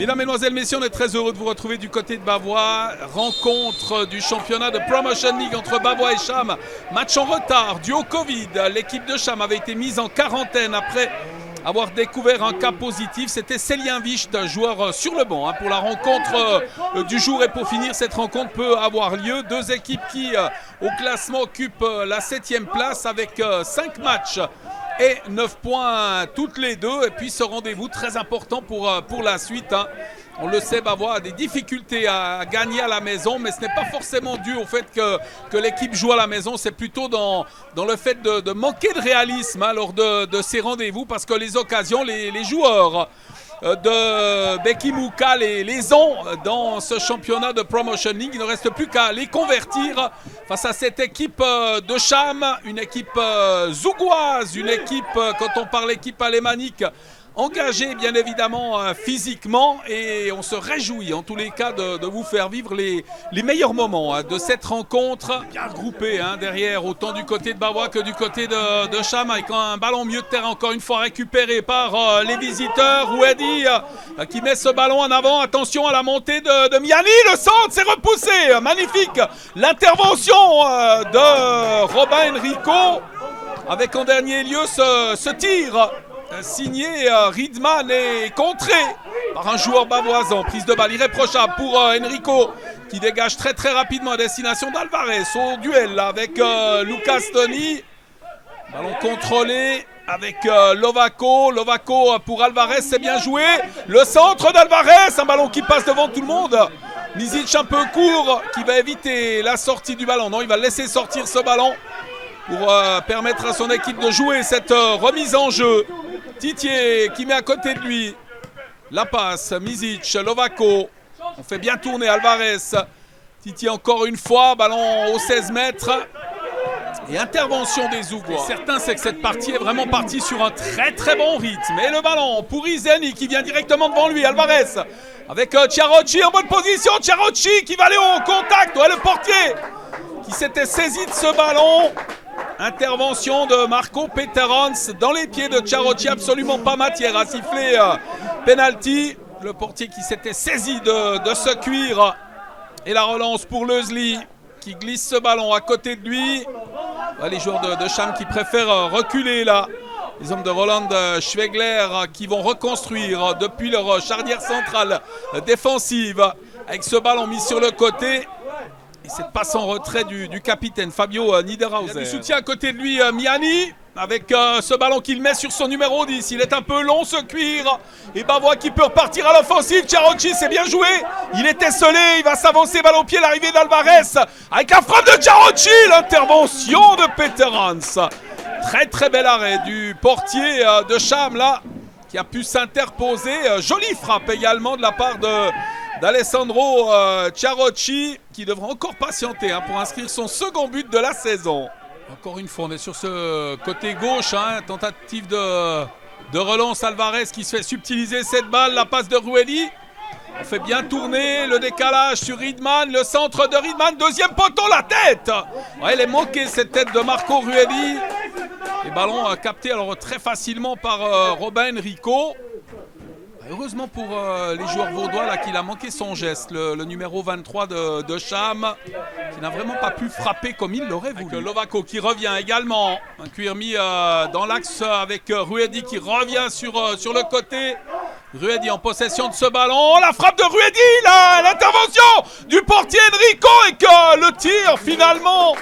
Mesdames, Mesdemoiselles, Messieurs, on est très heureux de vous retrouver du côté de Bavois. Rencontre du championnat de Promotion League entre Bavois et Cham. Match en retard dû au Covid. L'équipe de Cham avait été mise en quarantaine après avoir découvert un cas positif. C'était Célien Wicht, joueur sur le banc pour la rencontre du jour. Et pour finir, cette rencontre peut avoir lieu. Deux équipes qui, au classement, occupent la 7e place avec 5 matchs et 9 points toutes les deux. Et puis ce rendez-vous très important pour la suite. On le sait, Bavois a des difficultés à gagner à la maison, mais ce n'est pas forcément dû au fait que l'équipe joue à la maison. C'est plutôt dans le fait de manquer de réalisme lors de ces rendez-vous, parce que les occasions, les joueurs de Bekimouka les ont dans ce championnat de Promotion League. Il ne reste plus qu'à les convertir face à cette équipe de Cham, une équipe zougoise, une équipe, quand on parle équipe alémanique, engagé bien évidemment physiquement, et on se réjouit en tous les cas de vous faire vivre les meilleurs moments de cette rencontre, bien regroupée derrière, autant du côté de Bavois que du côté de Cham, avec un ballon milieu de terrain encore une fois récupéré par les visiteurs. Rouedi qui met ce ballon en avant, attention à la montée de Miani, le centre c'est repoussé, magnifique l'intervention de Robin Enrico, avec en dernier lieu ce tir signé Riedman et contré par un joueur bavoisan. Prise de balle irréprochable pour Enrico, qui dégage très très rapidement à destination d'Alvarez au duel avec Lucas Toni. Ballon contrôlé avec Lovaco pour Alvarez, c'est bien joué. Le centre d'Alvarez, un ballon qui passe devant tout le monde. Nizic un peu court, qui va éviter la sortie du ballon. Non, il va laisser sortir ce ballon pour permettre à son équipe de jouer cette remise en jeu. Titier qui met à côté de lui la passe, Mizic, Lovaco, on fait bien tourner Alvarez. Titier encore une fois, ballon aux 16 mètres et intervention des Zougois. Certain, c'est que cette partie est vraiment partie sur un très très bon rythme. Et le ballon pour Izeni qui vient directement devant lui, Alvarez avec Chiarocci en bonne position, Chiarocci qui va aller au contact, le portier qui s'était saisi de ce ballon. Intervention de Marco Peterans dans les pieds de Chiarocci, absolument pas matière à siffler penalty. Le portier qui s'était saisi de ce cuir. Et la relance pour Leusli qui glisse ce ballon à côté de lui. Les joueurs de Cham qui préfèrent reculer là. Les hommes de Roland Schwegler qui vont reconstruire depuis leur charnière centrale défensive avec ce ballon mis sur le côté. Et cette passe en retrait du capitaine Fabio Niederhauser. Il y a du soutien à côté de lui, Miani, avec ce ballon qu'il met sur son numéro 10. Il est un peu long ce cuir. Et Bavois qui peut repartir à l'offensive. Chiarocci, c'est bien joué. Il est esselé, il va s'avancer, balle au pied, l'arrivée d'Alvarez. Avec la frappe de Chiarocci, l'intervention de Peterans. Très très bel arrêt du portier de Cham là, qui a pu s'interposer. Jolie frappe également de la part d'Alessandro Chiarocci, qui devra encore patienter pour inscrire son second but de la saison. Encore une fois, on est sur ce côté gauche, tentative de relance. Alvarez qui se fait subtiliser cette balle, la passe de Rouedi. On fait bien tourner, le décalage sur Riedman, le centre de Riedman, deuxième poteau, la tête. Elle est manquée cette tête de Marco Rouedi. Les ballons captés alors très facilement par Robin Enrico. Heureusement pour les joueurs vaudois là, qu'il a manqué son geste, le numéro 23 de Cham, qui n'a vraiment pas pu frapper comme il l'aurait voulu. Avec Lovaco qui revient également, un cuir mis dans l'axe avec Rouedi qui revient sur le côté. Rouedi en possession de ce ballon, la frappe de Rouedi, l'intervention du portier Enrico, et que le tir finalement,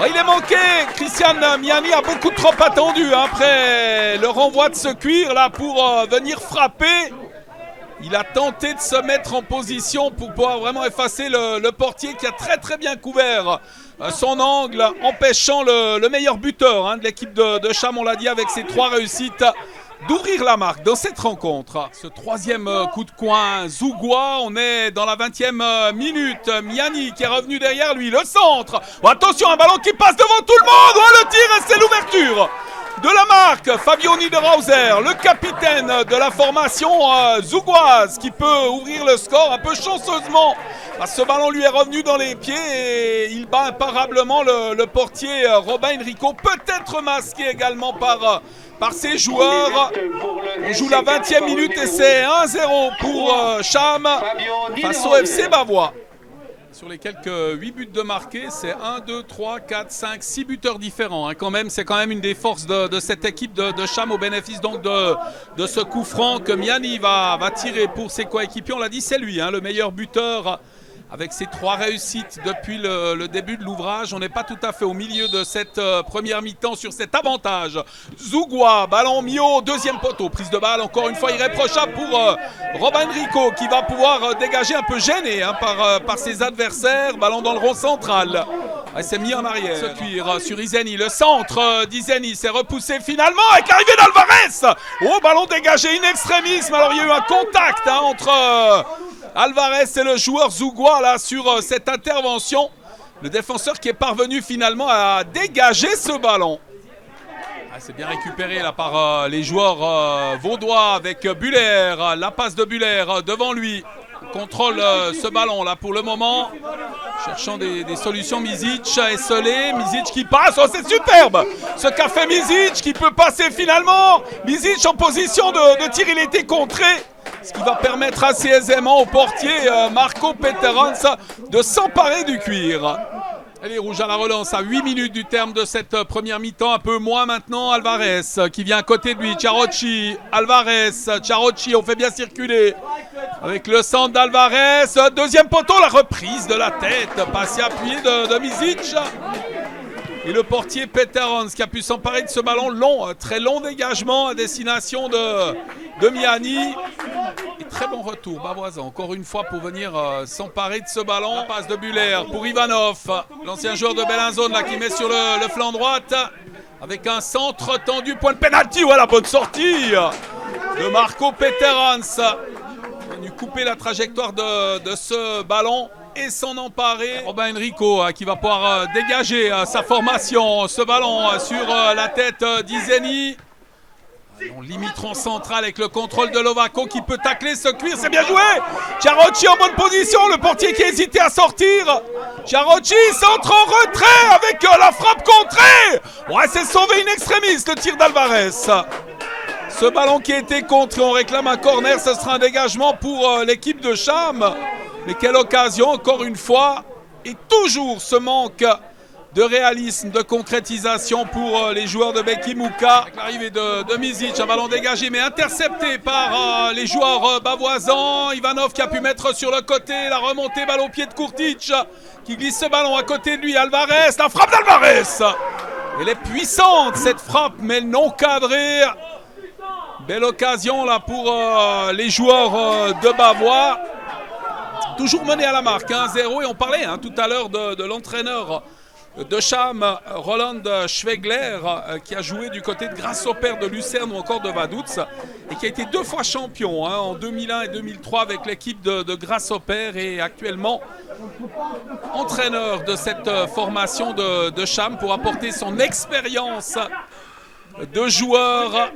il est manqué. Christian Miani a beaucoup trop attendu après le renvoi de ce cuir là pour venir frapper. Il a tenté de se mettre en position pour pouvoir vraiment effacer le portier qui a très très bien couvert son angle, empêchant le meilleur buteur de l'équipe de Cham, on l'a dit, avec ses 3 réussites, d'ouvrir la marque dans cette rencontre. Ce troisième coup de coin zougois, on est dans la 20e minute. Miani qui est revenu derrière lui, le centre. Attention, un ballon qui passe devant tout le monde. Le tir et c'est l'ouverture de la marque. Fabio Niederhauser, le capitaine de la formation zougoise, qui peut ouvrir le score un peu chanceusement. Ce ballon lui est revenu dans les pieds et il bat imparablement le portier Robin Enrico, peut-être masqué également par ses joueurs. On joue la 20e minute et c'est 1-0 pour Cham face au FC Bavois. Sur les quelques 8 buts de marqués, c'est 1, 2, 3, 4, 5, 6 buteurs différents. Quand même, c'est quand même une des forces de cette équipe de Cham, au bénéfice donc de ce coup franc que Miani va tirer pour ses coéquipiers. On l'a dit, c'est lui, le meilleur buteur. Avec ses 3 réussites depuis le début de l'ouvrage, on n'est pas tout à fait au milieu de cette première mi-temps sur cet avantage. Zougois, ballon mis au deuxième poteau, prise de balle encore une fois irréprochable pour Robin Enrico qui va pouvoir dégager un peu gêné par ses adversaires. Ballon dans le rond central. Il s'est mis en arrière. Ce cuir sur Izeni, le centre d'Izeni s'est repoussé finalement avec l'arrivée d'Alvarez. Oh, ballon dégagé in extremis. Alors il y a eu un contact entre Alvarez et le joueur zougois là sur cette intervention. Le défenseur qui est parvenu finalement à dégager ce ballon. C'est bien récupéré là par les joueurs vaudois avec Buller. La passe de Buller devant lui. Contrôle ce ballon là pour le moment. Cherchant des solutions, Mizic esselé. Mizic qui passe. Oh, c'est superbe ce qu'a fait Mizic qui peut passer finalement. Mizic en position de tir, il était contré. Ce qui va permettre assez aisément au portier Marco Peterans de s'emparer du cuir. Et les Rouges à la relance à 8 minutes du terme de cette première mi-temps. Un peu moins maintenant. Alvarez qui vient à côté de lui. Ciarocci, Alvarez, Ciarocci, on fait bien circuler. Avec le centre d'Alvarez. Deuxième poteau, la reprise de la tête. Passé appuyé de Mizic. Et le portier Peterans qui a pu s'emparer de ce ballon long. Très long dégagement à destination de Miani. Et très bon retour, Bavoisin, encore une fois pour venir s'emparer de ce ballon. La passe de Buller pour Ivanov, l'ancien joueur de Bellinzone là, qui met sur le flanc droite. Avec un centre tendu, point de pénalty. Ouais, la bonne sortie de Marco Peterans. Il est venu couper la trajectoire de ce ballon et s'en emparer. Robin Enrico qui va pouvoir dégager sa formation. Ce ballon sur la tête d'Izeni. On limite central avec le contrôle de Lovaco qui peut tacler ce cuir, c'est bien joué. Ciarocci en bonne position, le portier qui hésitait à sortir. Ciarocci centre en retrait avec la frappe contrée. Ouais, c'est sauvé in extremis le tir d'Alvarez. Ce ballon qui a été contré, on réclame un corner, ce sera un dégagement pour l'équipe de Cham. Mais quelle occasion encore une fois. Et toujours ce manque de réalisme, de concrétisation pour les joueurs de Beki Mouka. Avec l'arrivée de Mizic, un ballon dégagé mais intercepté par les joueurs bavoisans. Ivanov qui a pu mettre sur le côté, la remontée, balle au pied de Kurtic qui glisse ce ballon à côté de lui. Alvarez, la frappe d'Alvarez. Elle est puissante cette frappe mais non cadrée. Belle occasion là pour les joueurs de Bavois. Toujours mené à la marque, 1-0 et on parlait tout à l'heure de l'entraîneur de Cham, Roland Schwegler, qui a joué du côté de Grasshopper de Lucerne ou encore de Vaduz et qui a été 2 fois champion en 2001 et 2003 avec l'équipe de Grasshopper et actuellement entraîneur de cette formation de Cham pour apporter son expérience de joueur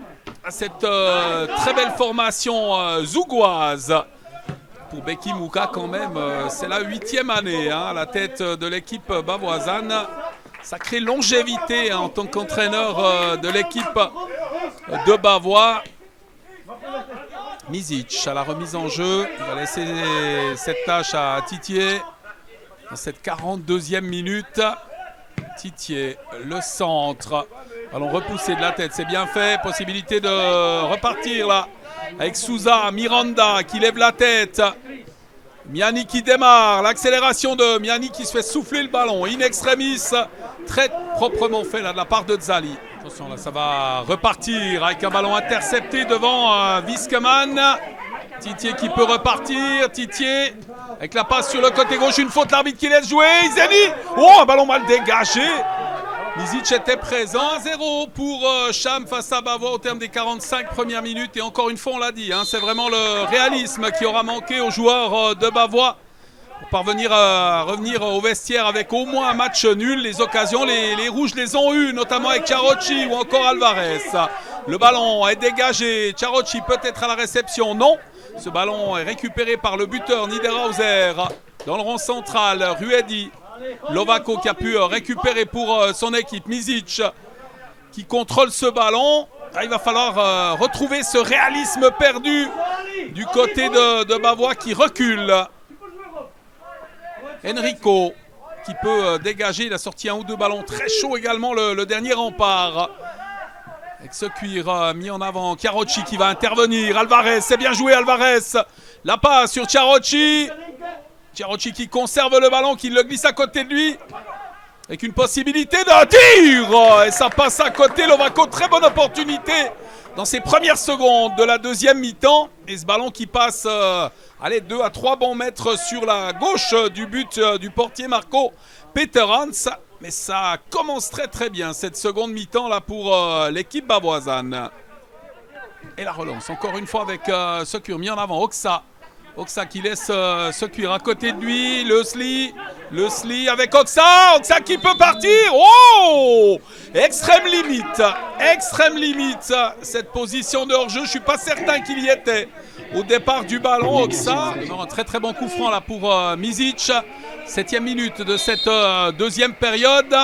à cette très belle formation zougoise. Pour Beki Mouka quand même, c'est la 8e année à la tête de l'équipe bavoisane. Sacrée longévité en tant qu'entraîneur de l'équipe de Bavois. Mizic à la remise en jeu. Il va laisser cette tâche à Titier dans cette 42e minute. Titier, le centre. Allons repousser de la tête, c'est bien fait. Possibilité de repartir là. Avec Souza, Miranda qui lève la tête. Miani qui démarre. L'accélération de Miani qui se fait souffler le ballon. In extremis. Très proprement fait là de la part de Zali. Attention là, ça va repartir avec un ballon intercepté devant Viskeman. Titier qui peut repartir. Titier avec la passe sur le côté gauche. Une faute, l'arbitre qui laisse jouer. Izeni. Oh, un ballon mal dégagé. Mizic était présent, 1-0 pour Cham face à Bavois au terme des 45 premières minutes. Et encore une fois, on l'a dit, c'est vraiment le réalisme qui aura manqué aux joueurs de Bavois pour parvenir à revenir au vestiaire avec au moins un match nul. Les occasions, les rouges les ont eues, notamment avec Chiarocci ou encore Alvarez. Le ballon est dégagé. Chiarocci peut-être à la réception, non. Ce ballon est récupéré par le buteur Niederhauser dans le rond central. Ruedi, Lovaco qui a pu récupérer pour son équipe. Misic qui contrôle ce ballon. Il va falloir retrouver ce réalisme perdu du côté de Bavois qui recule. Enrico qui peut dégager. Il a sorti un ou deux ballons très chauds également, le dernier rempart. Avec ce cuir mis en avant, Chiarocci qui va intervenir. Alvarez, c'est bien joué Alvarez. La passe sur Chiarocci. Chiarocci qui conserve le ballon, qui le glisse à côté de lui. Avec une possibilité de tir. Et ça passe à côté. Lovaco, très bonne opportunité dans ces premières secondes de la deuxième mi-temps. Et ce ballon qui passe 2 à 3 bons mètres sur la gauche du but du portier Marco Peterhans. Mais ça commence très très bien cette seconde mi-temps là pour l'équipe bavoisane. Et la relance encore une fois avec ce cuir mis en avant. Oxa qui laisse ce cuir à côté de lui. Le Sli avec Oxa qui peut partir. Oh, extrême limite cette position de hors-jeu. Je suis pas certain qu'il y était au départ du ballon. Oxa, un très très bon coup franc là pour Misic. 7e minute de cette deuxième période.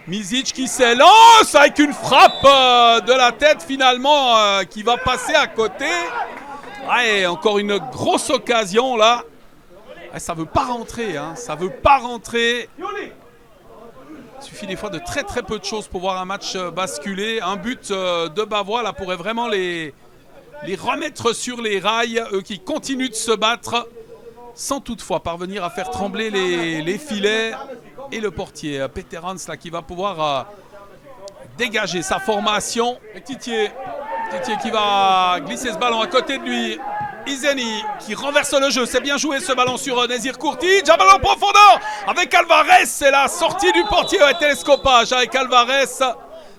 Misic qui s'élance avec une frappe de la tête finalement qui va passer à côté. Ouais, encore une grosse occasion là. Ouais, ça veut pas rentrer, ça veut pas rentrer. Il suffit des fois de très très peu de choses pour voir un match basculer. Un but de Bavois là pourrait vraiment les remettre sur les rails. Eux qui continuent de se battre sans toutefois parvenir à faire trembler les filets. Et le portier Peterhans là qui va pouvoir dégager sa formation. Et Titier qui va glisser ce ballon à côté de lui. Izeni qui renverse le jeu. C'est bien joué ce ballon sur Nezir Kurtic. Un ballon en profondeur avec Alvarez. C'est la sortie du portier et télescopage avec Alvarez.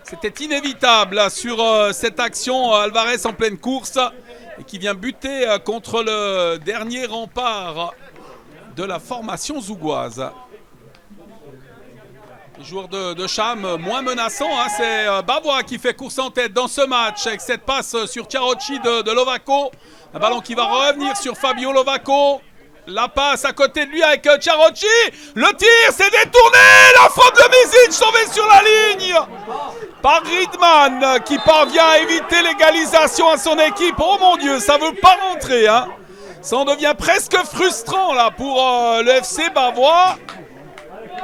C'était inévitable sur cette action. Alvarez en pleine course et qui vient buter contre le dernier rempart de la formation zougoise. Les joueurs de Cham moins menaçants, c'est Bavois qui fait course en tête dans ce match avec cette passe sur Chiarocci de Lovaco. Un ballon qui va revenir sur Fabio Lovaco. La passe à côté de lui avec Chiarocci. Le tir, c'est détourné. La faute de Misic sauvée sur la ligne par Riedman qui parvient à éviter l'égalisation à son équipe. Oh mon Dieu, ça veut pas rentrer. Ça en devient presque frustrant là pour le FC Bavois,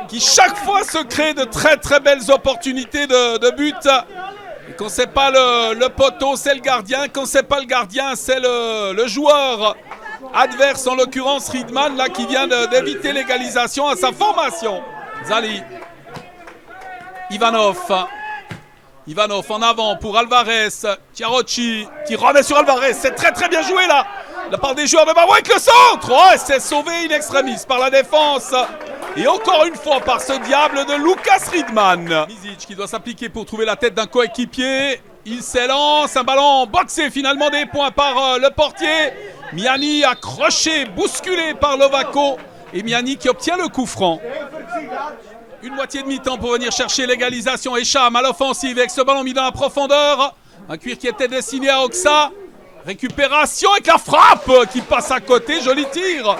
qui chaque fois se crée de très très belles opportunités de but. Et quand c'est pas le poteau, c'est le gardien. Quand c'est pas le gardien, c'est le joueur adverse, en l'occurrence Riedman, là, qui vient d'éviter l'égalisation à sa formation. Zali. Ivanov en avant pour Alvarez. Chiarocci qui remet sur Alvarez. C'est très très bien joué là. La part des joueurs de Bavois avec le centre. Oh, c'est sauvé in extremis par la défense. Et encore une fois par ce diable de Lucas Riedman. Misic qui doit s'appliquer pour trouver la tête d'un coéquipier. Il s'élance, un ballon boxé finalement des points par le portier. Miani accroché, bousculé par Lovaco. Et Miani qui obtient le coup franc. Une moitié de mi-temps pour venir chercher l'égalisation. Et Cham à l'offensive avec ce ballon mis dans la profondeur. Un cuir qui était destiné à Oxa. Récupération avec la frappe qui passe à côté. Joli tir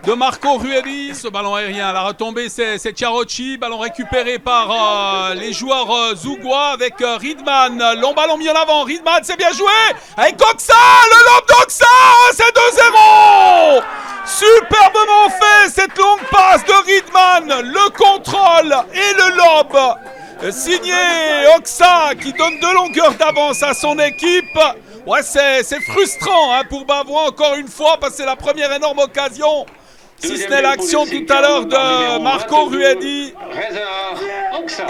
de Marco Ruedi. Ce ballon aérien, la retombée, c'est Chiarocci. Ballon récupéré par les joueurs zougois avec Riedman. Long ballon mis en avant. Riedman, c'est bien joué avec Oxa. Le lob d'Oxa, c'est 2-0. Superbement fait cette longue passe de Riedman. Le contrôle et le lob signé Oxa qui donne de longueur d'avance à son équipe. Ouais, c'est frustrant pour Bavois encore une fois parce que c'est la première énorme occasion. Si ce n'est l'action tout à l'heure de Marco Ruedi.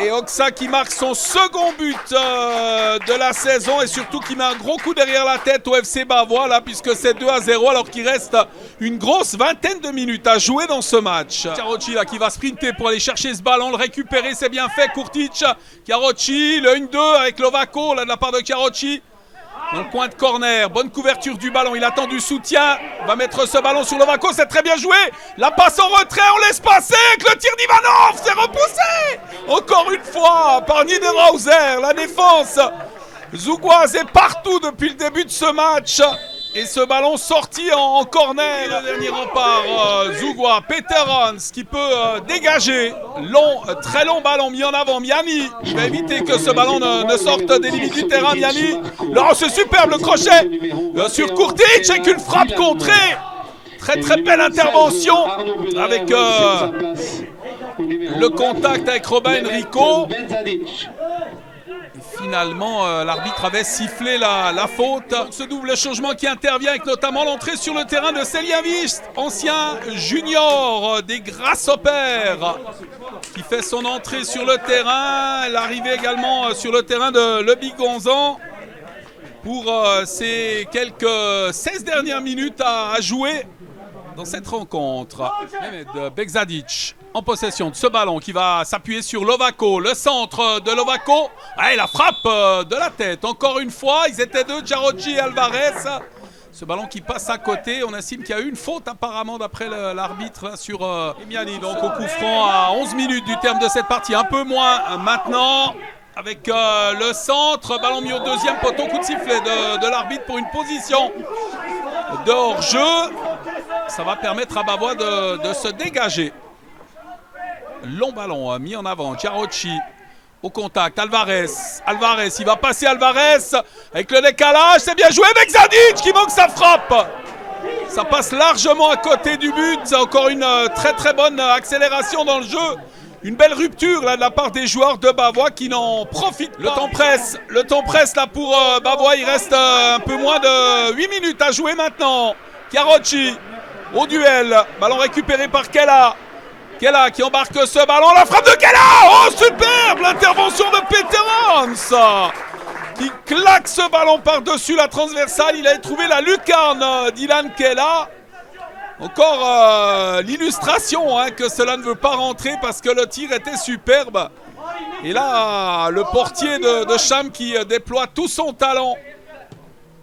Et Oxa qui marque son second but de la saison et surtout qui met un gros coup derrière la tête au FC Bavois là puisque c'est 2-0 alors qu'il reste une grosse vingtaine de minutes à jouer dans ce match. Chiarocci là qui va sprinter pour aller chercher ce ballon, le récupérer, c'est bien fait. Kurtic, Chiarocci, le 1-2 avec Lovaco là de la part de Chiarocci. Dans le coin de corner, bonne couverture du ballon, il attend du soutien, va mettre ce ballon sur Lovako, c'est très bien joué. La passe en retrait, on laisse passer avec le tir d'Ivanov, c'est repoussé. Encore une fois par Niederhauser, la défense zougoise est partout depuis le début de ce match. Et ce ballon sorti en corner, le dernier rempart zougois, Peter Hans qui peut dégager, très long ballon mis en avant, Miani, il va éviter que ce ballon ne sorte des limites du terrain, Miani, là c'est superbe le crochet sur Kurtic avec une frappe contrée, très très belle intervention avec le contact avec Robin Enrico. Finalement, l'arbitre avait sifflé la faute. Ce double changement qui intervient avec notamment l'entrée sur le terrain de Selya Vist, ancien junior des Grasshoppers, qui fait son entrée sur le terrain. L'arrivée également sur le terrain de Lebigonzan pour ces quelques 16 dernières minutes à jouer dans cette rencontre. Mehmed Begzadic en possession de ce ballon qui va s'appuyer sur Lovako, le centre de Lovako, et la frappe de la tête, encore une fois, ils étaient deux, Jarocci et Alvarez, ce ballon qui passe à côté, on estime qu'il y a eu une faute apparemment d'après l'arbitre sur Miani, donc au coup franc à 11 minutes du terme de cette partie, un peu moins maintenant, avec le centre, ballon mis au deuxième poteau, coup de sifflet de l'arbitre pour une position de hors-jeu, ça va permettre à Bavois de se dégager. Long ballon mis en avant, Jarocci au contact, Alvarez, il va passer Alvarez avec le décalage, c'est bien joué avec Zadic qui manque sa frappe. Ça passe largement à côté du but, c'est encore une très très bonne accélération dans le jeu. Une belle rupture là de la part des joueurs de Bavois qui n'en profitent pas. Le temps presse là pour Bavois, il reste un peu moins de 8 minutes à jouer maintenant. Jarocci au duel, ballon récupéré par Kella. Kella qui embarque ce ballon, la frappe de Kella. Oh superbe l'intervention de Peter Hans qui claque ce ballon par-dessus la transversale. Il a trouvé la lucarne d'Ilan Kella. Encore l'illustration que cela ne veut pas rentrer parce que le tir était superbe. Et là, le portier de Cham qui déploie tout son talent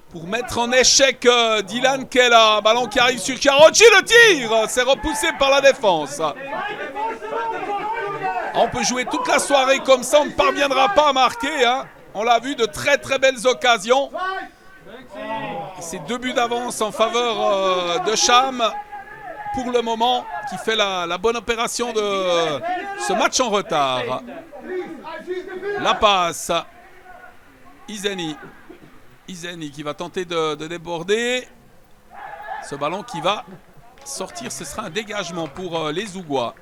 pour mettre en échec Dylan Kella. Ballon qui arrive sur Jarocci, le tir c'est repoussé par la défense. On peut jouer toute la soirée comme ça, on ne parviendra pas à marquer. On l'a vu, de très très belles occasions. C'est 2 buts d'avance en faveur de Cham pour le moment, qui fait la bonne opération de ce match en retard. La passe, Izeni qui va tenter de déborder. Ce ballon qui va sortir, ce sera un dégagement pour les Zougois.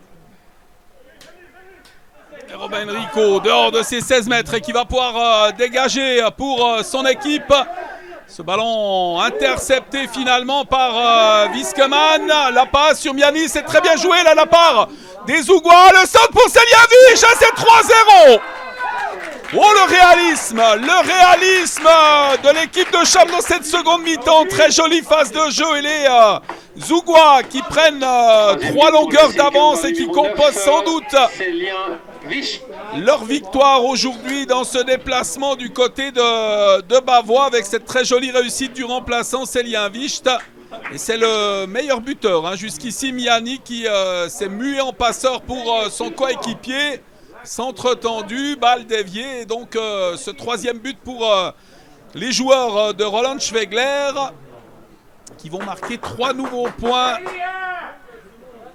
Et Robin Enrico dehors de ses 16 mètres et qui va pouvoir dégager pour son équipe. Ce ballon intercepté finalement par Viskeman. La passe sur Miani, c'est très bien joué là de la part des Zougois. Le centre pour Seljavic, c'est 3-0. Oh le réalisme de l'équipe de Cham dans cette seconde mi-temps. Très jolie phase de jeu et les Zougois qui prennent 3 longueurs d'avance et qui composent sans doute leur victoire aujourd'hui dans ce déplacement du côté de Bavois avec cette très jolie réussite du remplaçant Selya Vist. Et c'est le meilleur buteur jusqu'ici, Miani, qui s'est mué en passeur pour son coéquipier. Centre tendu, balle déviée, et donc ce 3e but pour les joueurs de Roland Schwegler qui vont marquer 3 nouveaux points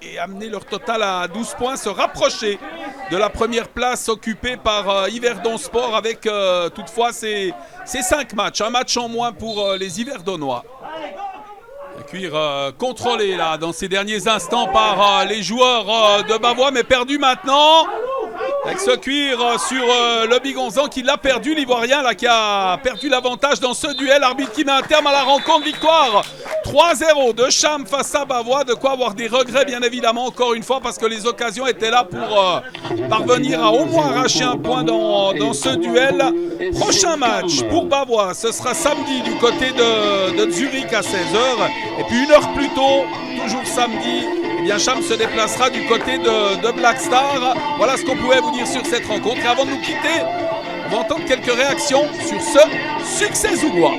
et amener leur total à 12 points, se rapprocher de la première place occupée par Yverdon Sport avec toutefois ces 5 matchs, un match en moins pour les Yverdonois. Un cuir contrôlé là dans ces derniers instants par les joueurs de Bavois, mais perdu maintenant. Avec ce cuir sur Lebigonzan qui l'a perdu, l'Ivoirien là qui a perdu l'avantage dans ce duel. Arbitre qui met un terme à la rencontre, victoire 3-0 de Cham face à Bavois. De quoi avoir des regrets bien évidemment encore une fois parce que les occasions étaient là pour parvenir à au moins arracher un point dans ce duel. Prochain match pour Bavois, ce sera samedi du côté de Zurich à 16h. Et puis 1 heure plus tôt, toujours samedi, eh bien Cham se déplacera du côté de Black Star. Voilà ce qu'on pouvait vous dire sur cette rencontre. Et avant de nous quitter, on va entendre quelques réactions sur ce succès zougois.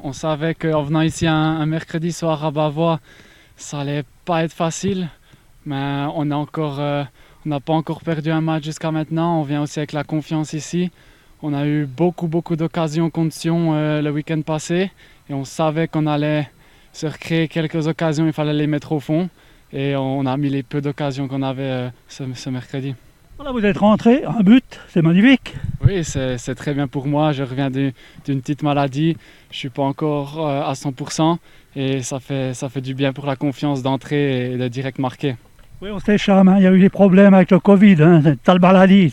On savait qu'en venant ici un mercredi soir à Bavois, ça allait pas être facile, mais on n'a pas encore perdu un match jusqu'à maintenant. On vient aussi avec la confiance ici. On a eu beaucoup d'occasions contre Sion le week-end passé et on savait qu'on allait se recréer quelques occasions, il fallait les mettre au fond et on a mis les peu d'occasions qu'on avait ce mercredi. Voilà, vous êtes rentré, un but, c'est magnifique. Oui, c'est très bien pour moi. Je reviens d'une petite maladie. Je ne suis pas encore à 100% et ça fait du bien pour la confiance d'entrer et de direct marquer. Oui, on sait, Cham, il y a eu des problèmes avec le Covid, cette sale maladie.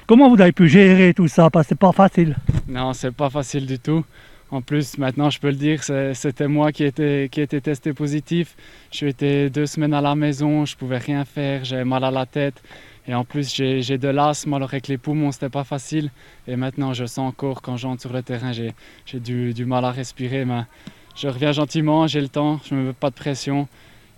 Comment vous avez pu gérer tout ça? Parce que c'est pas facile. Non, c'est pas facile du tout. En plus, maintenant, je peux le dire, c'était moi qui était testé positif. Je suis été 2 semaines à la maison, je pouvais rien faire, j'avais mal à la tête. Et en plus, j'ai de l'asthme, alors avec les poumons, c'était pas facile. Et maintenant, je sens encore, quand j'entre sur le terrain, j'ai du mal à respirer. Mais je reviens gentiment, j'ai le temps, je ne me mets pas de pression.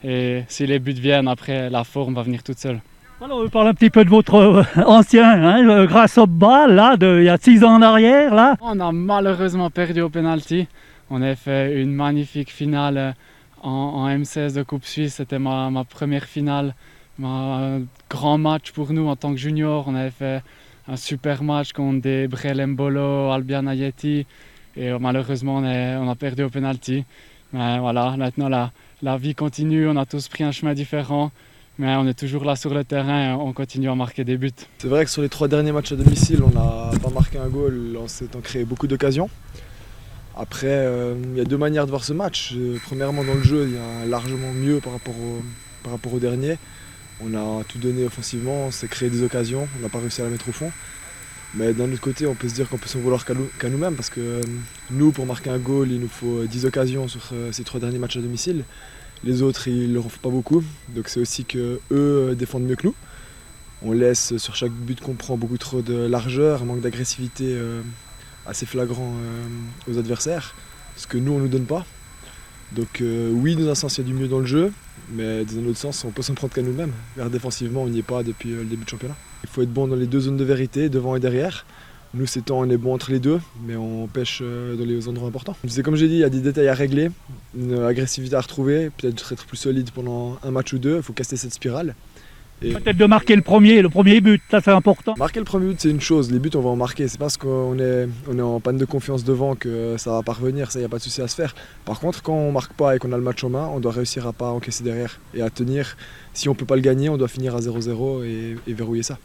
Et si les buts viennent, après, la forme va venir toute seule. Alors, on parle un petit peu de votre ancien, grâce au bas, là, il y a 6 ans en arrière, là. On a malheureusement perdu au penalty. On a fait une magnifique finale en M16 de Coupe Suisse. C'était ma première finale. Un grand match pour nous en tant que junior. On avait fait un super match contre des Brel Mbolo, Albion Ayeti et malheureusement on a perdu au penalty. Mais voilà, maintenant la vie continue, on a tous pris un chemin différent, mais on est toujours là sur le terrain et on continue à marquer des buts. C'est vrai que sur les 3 derniers matchs à domicile, on n'a pas marqué un goal en s'étant créé beaucoup d'occasions. Après, il y a 2 manières de voir ce match. Premièrement, dans le jeu, il y a largement mieux par rapport au dernier. On a tout donné offensivement, on s'est créé des occasions, on n'a pas réussi à la mettre au fond. Mais d'un autre côté, on peut se dire qu'on peut s'en vouloir qu'à nous-mêmes parce que nous, pour marquer un goal, il nous faut 10 occasions sur ces 3 derniers matchs à domicile. Les autres, ils ne leur en font pas beaucoup, donc c'est aussi qu'eux défendent mieux que nous. On laisse sur chaque but qu'on prend beaucoup trop de largeur, un manque d'agressivité assez flagrant aux adversaires, ce que nous, on ne nous donne pas. Donc oui, dans un sens, il y a du mieux dans le jeu, mais dans un autre sens, on peut s'en prendre qu'à nous-mêmes. Car défensivement, on n'y est pas depuis le début du championnat. Il faut être bon dans les 2 zones de vérité, devant et derrière. Nous, c'est temps, on est bon entre les deux, mais on pêche dans les endroits importants. C'est comme j'ai dit, il y a des détails à régler, une agressivité à retrouver, peut-être être plus solide pendant un match ou 2, il faut casser cette spirale. Et peut-être de marquer le premier but, ça c'est important. Marquer le premier but c'est une chose, les buts on va en marquer, c'est parce qu'on est en panne de confiance devant que ça va pas revenir, ça y a pas de souci à se faire. Par contre quand on marque pas et qu'on a le match en main, on doit réussir à pas encaisser derrière et à tenir. Si on peut pas le gagner, on doit finir à 0-0 et verrouiller ça.